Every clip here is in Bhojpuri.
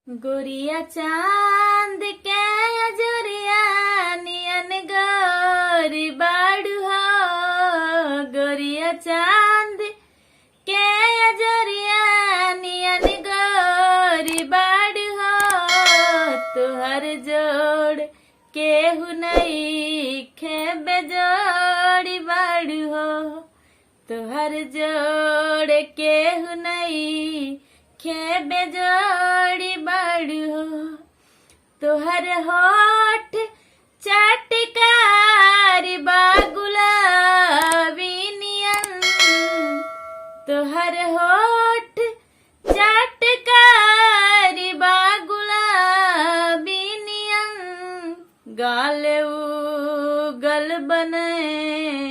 गोरिया चांद के अजोरिया नियन गोरी बाड़ू हो। गोरिया चांद के अजोरिया नियन गोरी बाड़ू हो। तुहर जोड़ केहू नहीं खेबे जोड़ी बाड़ू हो। तुहर जोड़ केहू नहीं खेबे जोड़ी बाड़ू हो। तुहर होठ चटकारी गुलाबी नियन। तुहर होठ चटकारी गुलाबी नियन। गाल उगल बने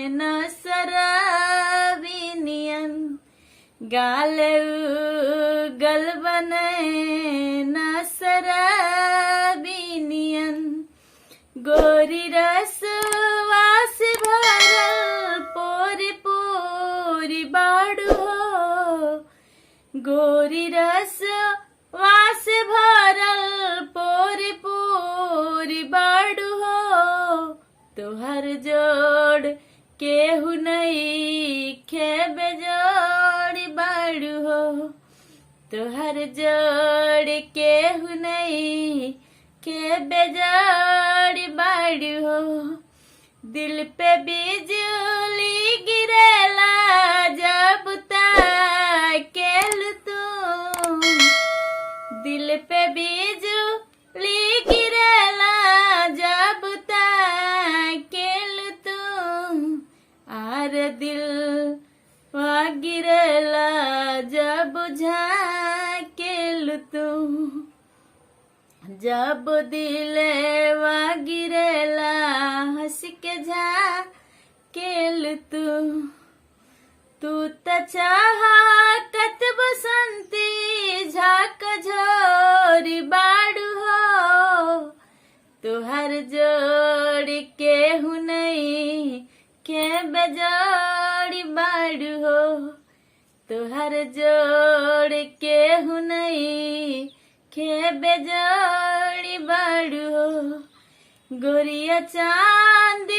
न शराबी नियन। गाल उगल बने न शराबी नियन। गोरी रसवा से भरल पोरी पोरी बाड़ू हो। गोरी रसवा से भरल पोरी पोरी बाड़ू हो। तुहर जोड़ केहू नहीं खेबे जोड़ी बाड़ू हो। तुहर जोड़ केहू नहीं खेबे जोड़ी बाड़ू हो। दिल पे बिजली गिरेला जब ताकेल तू। दिल पे बिजली गिरेला जब ताकेल तू। आर दिल वा गिरेला जब झाकेल तू। जब दिल वा गिरेला हंस के झाकेल तू। तू त चाहत बसंती झाक झोरी बाड़ू हो। तुहर जोड़ केहू नहीं खेबे जोड़ी बाड़ू हो। तुहर जोड़ केहू नहीं खेबे जोड़ी बाड़ू हो। गोरिया चांद